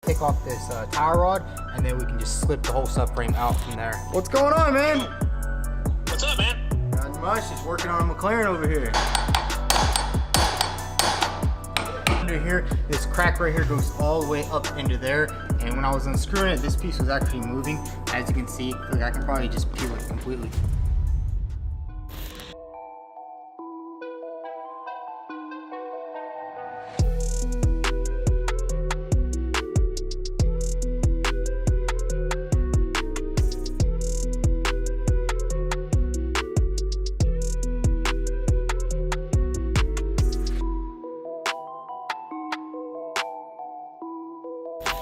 take off this tire rod, and then we can just slip the whole subframe out from there. What's going on, man? What's up, man? Not much, just working on a McLaren over here. Under here, this crack right here goes all the way up into there, and when I was unscrewing it, this piece was actually moving. As you can see, like I can probably just peel it completely.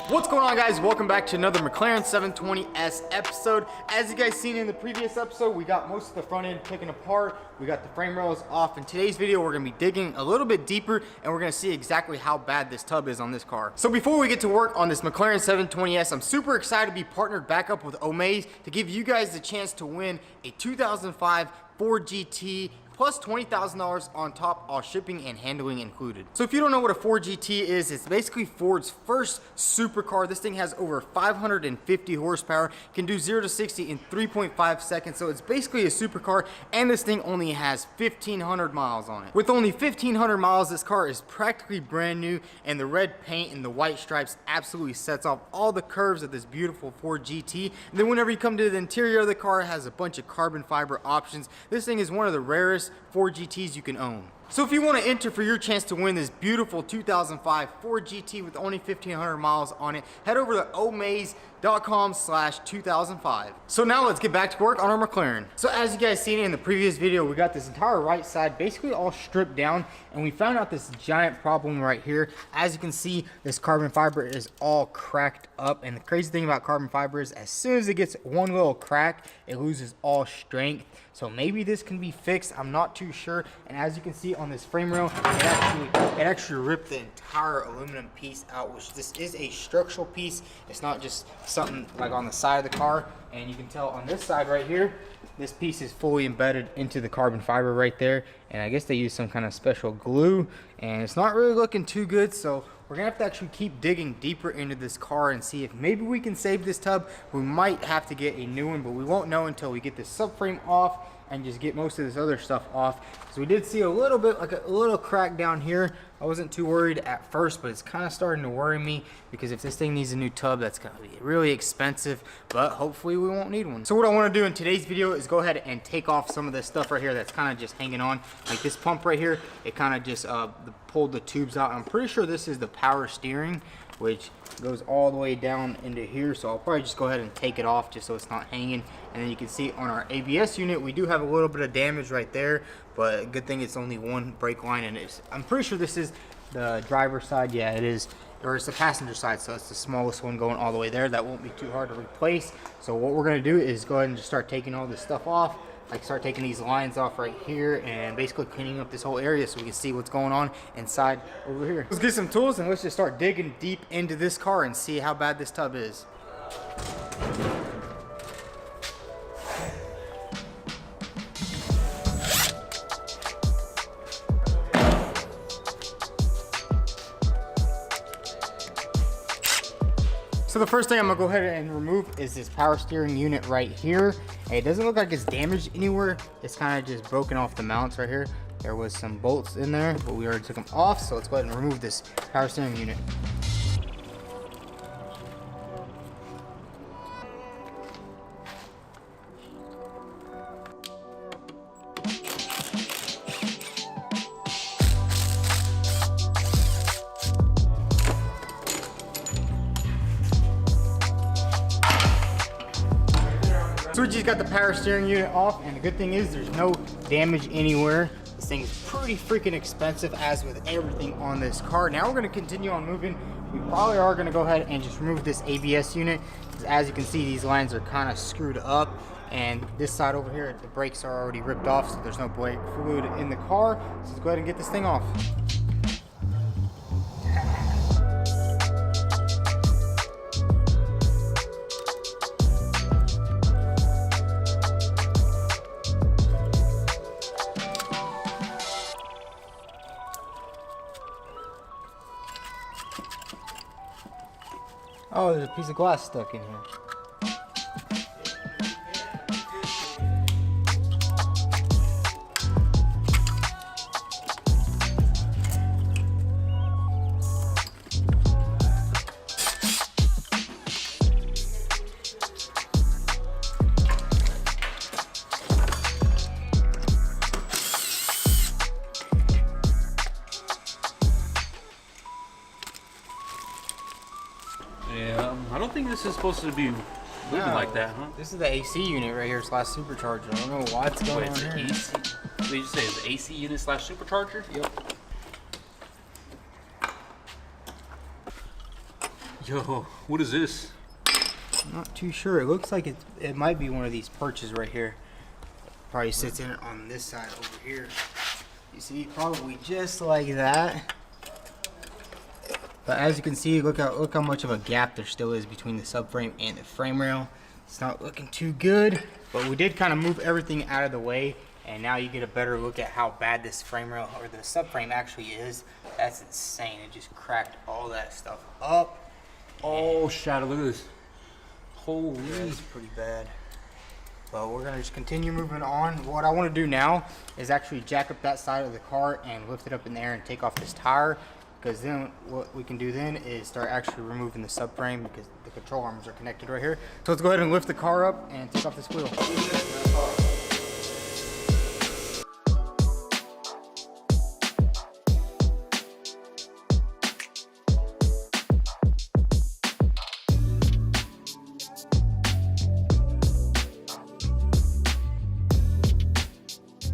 What's going on, guys? Welcome back to another McLaren 720S episode. As you guys seen in the previous episode, we got most of the front end taken apart. We got the frame rails off. In today's video, we're gonna be digging a little bit deeper and we're gonna see exactly how bad this tub is on this car. So before we get to work on this McLaren 720S, I'm super excited to be partnered back up with Omaze to give you guys the chance to win a 2005 Ford GT plus $20,000 on top, all shipping and handling included. So if you don't know what a Ford GT is, it's basically Ford's first supercar. This thing has over 550 horsepower, can do 0 to 60 in 3.5 seconds. So it's basically a supercar, and this thing only has 1,500 miles on it. With only 1,500 miles, this car is practically brand new, and the red paint and the white stripes absolutely sets off all the curves of this beautiful Ford GT. And then whenever you come to the interior of the car, it has a bunch of carbon fiber options. This thing is one of the rarest Ford GTs you can own. So if you want to enter for your chance to win this beautiful 2005 Ford GT with only 1,500 miles on it, head over to omaze.com/2005. So now let's get back to work on our McLaren. So as you guys seen in the previous video, we got this entire right side basically all stripped down, and we found out this giant problem right here. As you can see, this carbon fiber is all cracked up, and the crazy thing about carbon fiber is as soon as it gets one little crack, it loses all strength. So maybe this can be fixed, I'm not too sure. And as you can see on this frame rail, it actually ripped the entire aluminum piece out, which this is a structural piece. It's not just something like on the side of the car. And you can tell on this side right here, this piece is fully embedded into the carbon fiber right there. And I guess they use some kind of special glue, and it's not really looking too good. So we're gonna have to actually keep digging deeper into this car and see if maybe we can save this tub. We might have to get a new one, but we won't know until we get this subframe off and just get most of this other stuff off. So we did see a little bit, like a little crack down here. I wasn't too worried at first, but it's kind of starting to worry me, because if this thing needs a new tub, that's gonna be really expensive, but hopefully we won't need one. So what I wanna do in today's video is go ahead and take off some of this stuff right here that's kind of just hanging on. Like this pump right here, it kind of just pulled the tubes out. I'm pretty sure this is the power steering, which goes all the way down into here. So I'll probably just go ahead and take it off just so it's not hanging. And then you can see on our ABS unit, we do have a little bit of damage right there, but good thing it's only one brake line, and I'm pretty sure this is the driver's side. Yeah, it is, or it's the passenger side, so it's the smallest one going all the way there. That won't be too hard to replace. So what we're gonna do is go ahead and just start taking all this stuff off, like start taking these lines off right here and basically cleaning up this whole area so we can see what's going on inside over here. Let's get some tools and let's just start digging deep into this car and see how bad this tub is. So the first thing I'm gonna go ahead and remove is this power steering unit right here. It doesn't look like it's damaged anywhere. It's kind of just broken off the mounts right here. There was some bolts in there, but we already took them off. So let's go ahead and remove this power steering unit. So we just got the power steering unit off, and the good thing is there's no damage anywhere. This thing is pretty freaking expensive, as with everything on this car. Now we're gonna continue on moving. We probably are gonna go ahead and just remove this ABS unit. As you can see, these lines are kind of screwed up, and this side over here, the brakes are already ripped off, so there's no brake fluid in the car. So let's go ahead and get this thing off. Oh, there's a piece of glass stuck in here. Yeah, I don't think this is supposed to be moving like that, huh? This is the AC unit right here slash supercharger. I don't know what's going on here. AC? What did you say? Is it AC unit slash supercharger? Yep. Yo, what is this? I'm not too sure. It looks like it might be one of these perches right here. Probably sits in it on this side over here. You see, probably just like that. But as you can see, look how much of a gap there still is between the subframe and the frame rail. It's not looking too good, but we did kind of move everything out of the way, and now you get a better look at how bad this frame rail or the subframe actually is. That's insane. It just cracked all that stuff up. Oh, shadow, look at this. Holy. That's pretty bad. But we're gonna just continue moving on. What I want to do now is actually jack up that side of the car and lift it up in the air and take off this tire. Because then what we can do then is start actually removing the subframe because the control arms are connected right here. So let's go ahead and lift the car up and take off this wheel.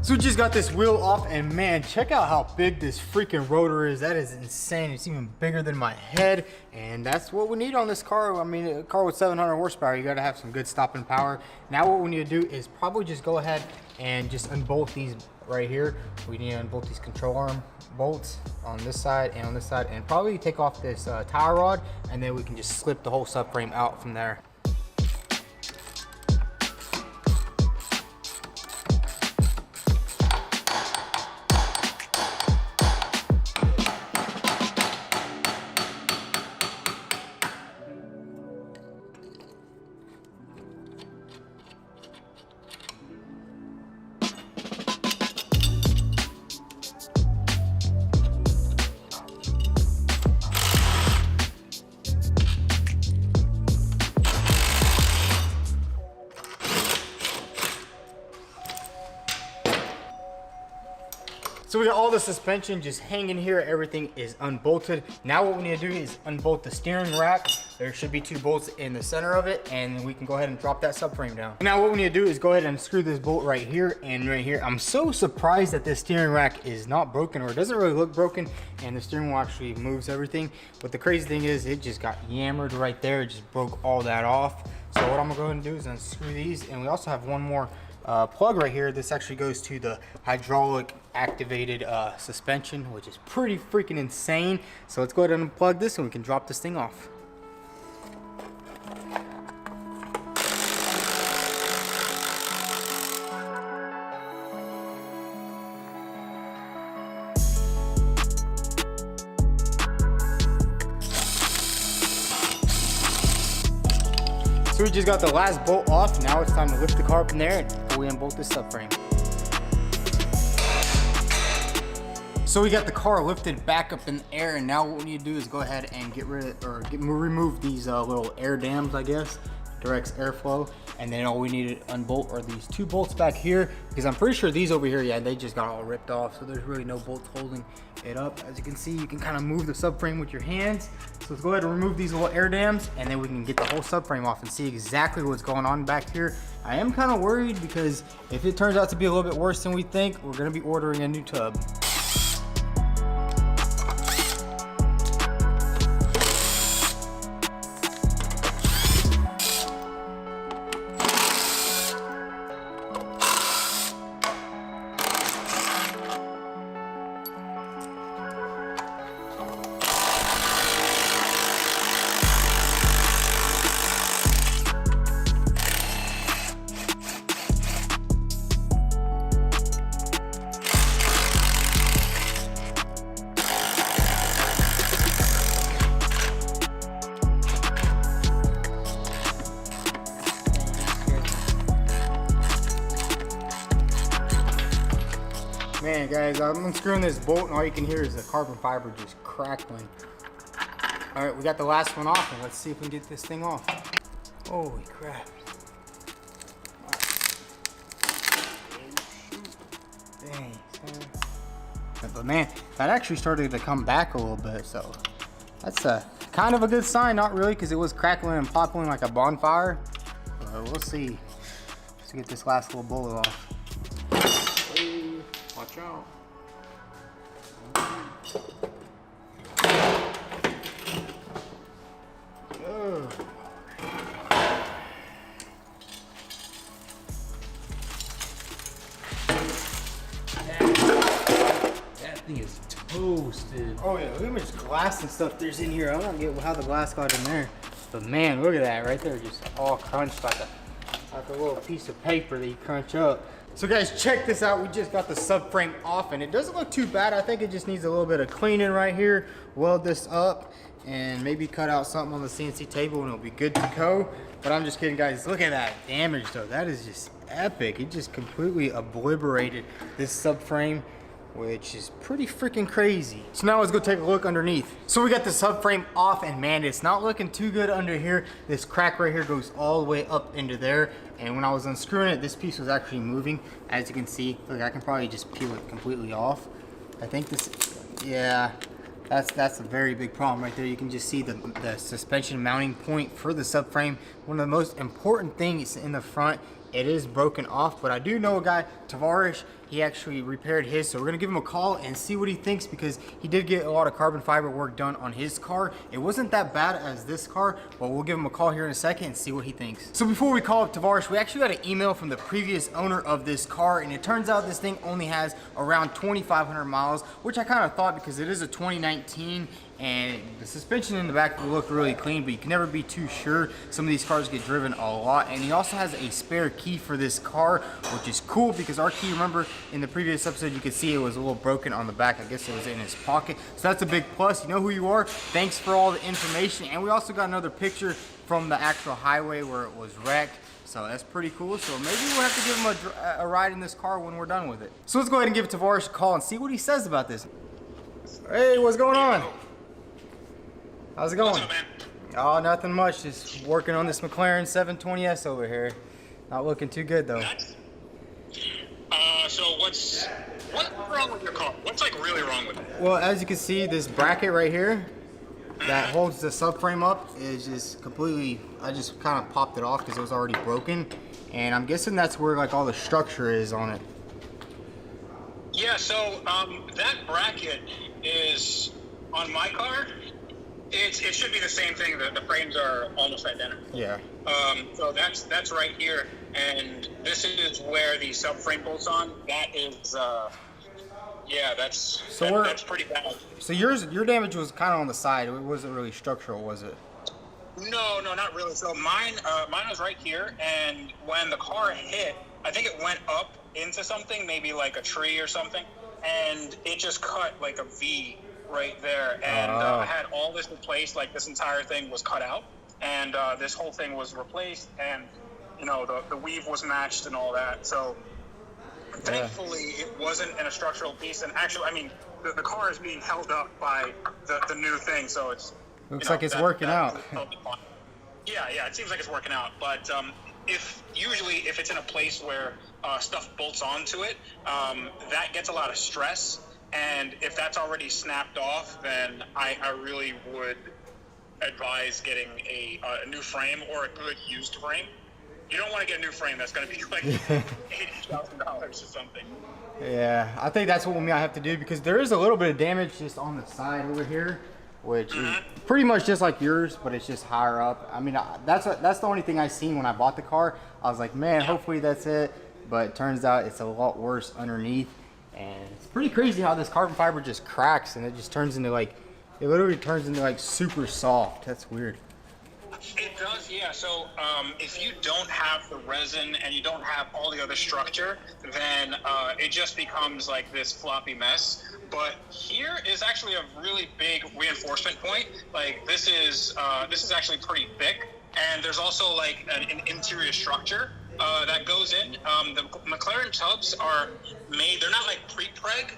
So we just got this wheel off, and man, check out how big this freaking rotor is. That is insane. It's even bigger than my head, and that's what we need on this car. I mean, a car with 700 horsepower, you gotta have some good stopping power. Now what we need to do is probably just go ahead and just unbolt these right here. We need to unbolt these control arm bolts on this side and on this side, and probably take off this tie rod, and then we can just slip the whole subframe out from there. So we got all the suspension just hanging here. Everything is unbolted. Now what we need to do is unbolt the steering rack. There should be 2 bolts in the center of it, and we can go ahead and drop that subframe down. Now what we need to do is go ahead and screw this bolt right here and right here. I'm so surprised that this steering rack is not broken, or it doesn't really look broken, and the steering wheel actually moves everything. But the crazy thing is it just got yammered right there. It just broke all that off. So what I'm gonna go ahead and do is unscrew these, and we also have one more plug right here. This actually goes to the hydraulic activated suspension, which is pretty freaking insane. So let's go ahead and unplug this and we can drop this thing off. So we just got the last bolt off. Now it's time to lift the car up in there and we unbolt this subframe. So we got the car lifted back up in the air, and now what we need to do is go ahead and remove these little air dams, I guess, directs airflow. And then all we need to unbolt are these 2 bolts back here, because I'm pretty sure these over here, yeah, they just got all ripped off. So there's really no bolts holding it up. As you can see, you can kind of move the subframe with your hands. So let's go ahead and remove these little air dams, and then we can get the whole subframe off and see exactly what's going on back here. I am kind of worried because if it turns out to be a little bit worse than we think, we're gonna be ordering a new tub. man, guys, I'm unscrewing this bolt and all you can hear is the carbon fiber just crackling. All right, we got the last one off and let's see if we can get this thing off. Holy crap. Dang, son. But man, that actually started to come back a little bit, so that's kind of a good sign. Not really, because it was crackling and popping like a bonfire. But we'll see. Let's get this last little bullet off. Watch out. That thing is toasted. Oh yeah, look how much glass and stuff there's in here. I don't get how the glass got in there. But man, look at that right there, just all crunched like a little piece of paper that you crunch up. So guys, check this out. We just got the subframe off and it doesn't look too bad. I think it just needs a little bit of cleaning right here. Weld this up and maybe cut out something on the CNC table and it'll be good to go. But I'm just kidding, guys. Look at that damage though. That is just epic. It just completely obliterated this subframe, which is pretty freaking crazy. So now let's go take a look underneath. So we got the subframe off and man, it's not looking too good under here. This crack right here goes all the way up into there. And when I was unscrewing it, this piece was actually moving. As you can see, look, I can probably just peel it completely off. I think this, yeah, that's a very big problem right there. You can just see the suspension mounting point for the subframe. One of the most important things in the front, it is broken off, but I do know a guy, Tavares, he actually repaired his, so we're gonna give him a call and see what he thinks because he did get a lot of carbon fiber work done on his car. It wasn't that bad as this car, but we'll give him a call here in a second and see what he thinks. So before we call up Tavares, we actually got an email from the previous owner of this car, and it turns out this thing only has around 2,500 miles, which I kind of thought because it is a 2019 and the suspension in the back will look really clean, but you can never be too sure. Some of these cars get driven a lot, and he also has a spare key for this car, which is cool because our key, remember in the previous episode, you could see it was a little broken on the back. I guess it was in his pocket, so that's a big plus. You know who you are. Thanks for all the information, and we also got another picture from the actual highway where it was wrecked. So that's pretty cool. So maybe we'll have to give him a ride in this car when we're done with it. So let's go ahead and give Tavares a call and see what he says about this. Hey, what's going on? How's it going? What's up, man? Oh, nothing much. Just working on this McLaren 720S over here. Not looking too good though. Nice. So what's wrong with your car? What's like really wrong with it? Well, as you can see, this bracket right here that holds the subframe up is just completely, I just kind of popped it off because it was already broken. And I'm guessing that's where like all the structure is on it. Yeah, so that bracket is on my car. It should be the same thing. The frames are almost identical. Yeah. So that's right here, and this is where the subframe bolts on. That is, yeah, that's pretty bad. So your damage was kind of on the side. It wasn't really structural, was it? No, not really. So mine was right here, and when the car hit, I think it went up into something, maybe like a tree or something, and it just cut like a V right there, and I had all this replaced. Like this entire thing was cut out, and this whole thing was replaced, and you know the weave was matched and all that. So thankfully it wasn't in a structural piece, and actually, I mean, the car is being held up by the new thing, so it's looks like it's working out. Yeah, it seems like it's working out, but if it's in a place where stuff bolts onto it, that gets a lot of stress. And if that's already snapped off, then I really would advise getting a new frame or a good used frame. You don't want to get a new frame that's going to be like $80,000 or something. Yeah, I think that's what I have to do because there is a little bit of damage just on the side over here, which is pretty much just like yours, but it's just higher up. I mean, that's the only thing I seen when I bought the car. I was like, man, hopefully that's it. But it turns out it's a lot worse underneath. And it's pretty crazy how this carbon fiber just cracks and it just turns into like, it literally turns into like super soft. That's weird. It does, yeah. So if you don't have the resin and you don't have all the other structure, then it just becomes like this floppy mess. But here is actually a really big reinforcement point. Like this is actually pretty thick. And there's also like an interior structure that goes in. The McLaren tubs are made, they're not like pre-preg.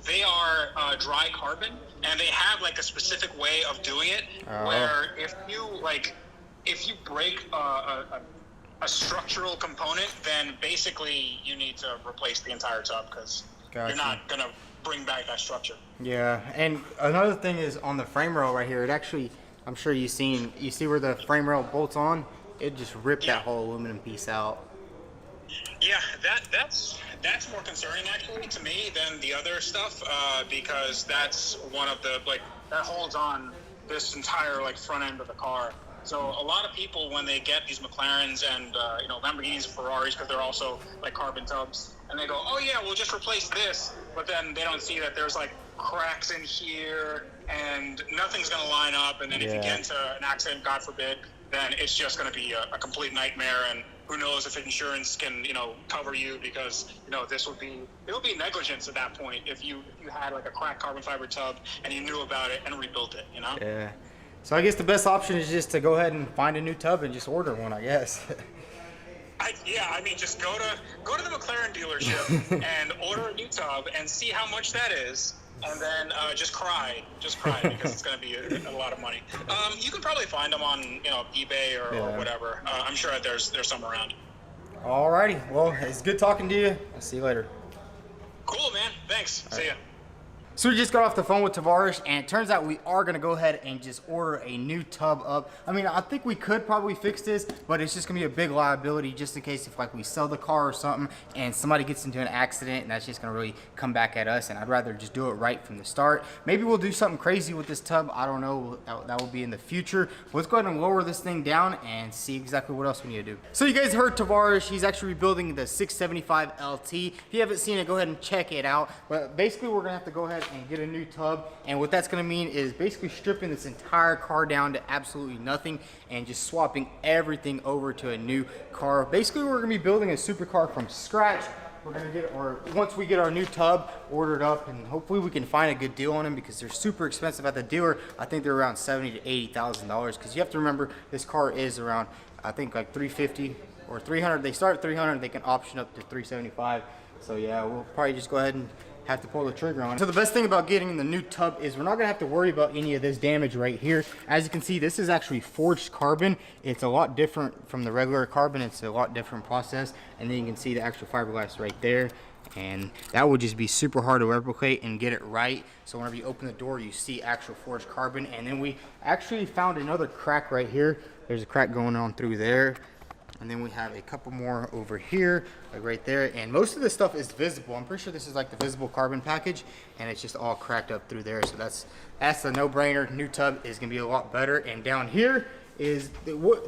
They are dry carbon, and they have like a specific way of doing it where if you break a structural component, then basically you need to replace the entire tub because you're not going to bring back that structure. Yeah, and another thing is on the frame rail right here, it actually, I'm sure you see where the frame rail bolts on? It just ripped that whole aluminum piece out. Yeah, that's more concerning actually to me than the other stuff, because that's one of the, like, that holds on this entire like front end of the car. So a lot of people, when they get these McLarens and Lamborghinis and Ferraris, because they're also like carbon tubs, and they go, oh yeah, we'll just replace this, but then they don't see that there's like cracks in here and nothing's going to line up, and then if you get into an accident, God forbid, then it's just going to be a complete nightmare, and who knows if insurance can cover you, because it'll be negligence at that point if you had like a cracked carbon fiber tub and you knew about it and rebuilt it. Yeah. So I guess the best option is just to go ahead and find a new tub and just order one, I guess. Just go to the McLaren dealership and order a new tub and see how much that is, and then just cry because it's going to be a lot of money. You can probably find them on eBay or whatever. I'm sure that there's some around. Alrighty, well, it's good talking to you. I'll see you later. Cool, man. Thanks. See ya. So we just got off the phone with Tavares, and it turns out we are gonna go ahead and just order a new tub up. I mean, I think we could probably fix this, but it's just gonna be a big liability just in case if like we sell the car or something and somebody gets into an accident, and that's just gonna really come back at us, and I'd rather just do it right from the start. Maybe we'll do something crazy with this tub. I don't know, that will be in the future. But let's go ahead and lower this thing down and see exactly what else we need to do. So you guys heard Tavares, he's actually rebuilding the 675 LT. If you haven't seen it, go ahead and check it out. But basically we're gonna have to go ahead and get a new tub, and what that's going to mean is basically stripping this entire car down to absolutely nothing and just swapping everything over to a new car. Basically we're going to be building a supercar from scratch. We're going to get, or once we get our new tub ordered up, and hopefully we can find a good deal on them because they're super expensive at the dealer. I think they're around $70,000 to $80,000 because you have to remember this car is around, I think, like $350 or $300. They start at $300, they can option up to $375. So yeah, we'll probably just go ahead and have to pull the trigger on it. So the best thing about getting the new tub is we're not gonna have to worry about any of this damage right here. As you can see, this is actually forged carbon. It's a lot different from the regular carbon. It's a lot different process. And then you can see the actual fiberglass right there. And that would just be super hard to replicate and get it right. So whenever you open the door, you see actual forged carbon. And then we actually found another crack right here. There's a crack going on through there. And then we have a couple more over here, like right there. And most of this stuff is visible. I'm pretty sure this is like the visible carbon package, and it's just all cracked up through there. So that's a no-brainer. New tub is gonna be a lot better. And down here is,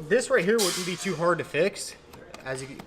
this right here wouldn't be too hard to fix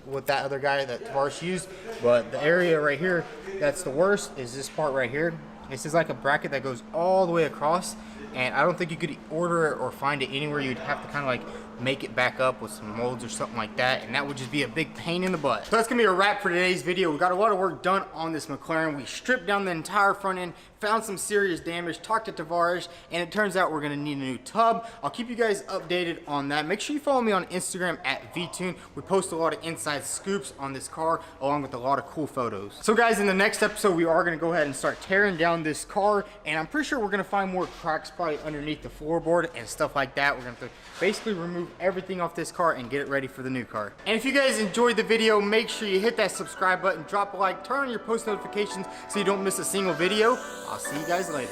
with that other guy that Tavares used. But the area right here that's the worst is this part right here. This is like a bracket that goes all the way across, and I don't think you could order it or find it anywhere. You'd have to kind of like make it back up with some molds or something like that, and that would just be a big pain in the butt. So that's gonna be a wrap for today's video. We got a lot of work done on this McLaren. We stripped down the entire front end, found some serious damage, talked to Tavares, and it turns out we're gonna need a new tub. I'll keep you guys updated on that. Make sure you follow me on Instagram at VTune. We post a lot of inside scoops on this car along with a lot of cool photos. So guys, in the next episode we are gonna go ahead and start tearing down this car, and I'm pretty sure we're gonna find more cracks probably underneath the floorboard and stuff like that. We're gonna have to basically remove everything off this car and get it ready for the new car. And if you guys enjoyed the video, make sure you hit that subscribe button, drop a like, turn on your post notifications so you don't miss a single video. I'll see you guys later.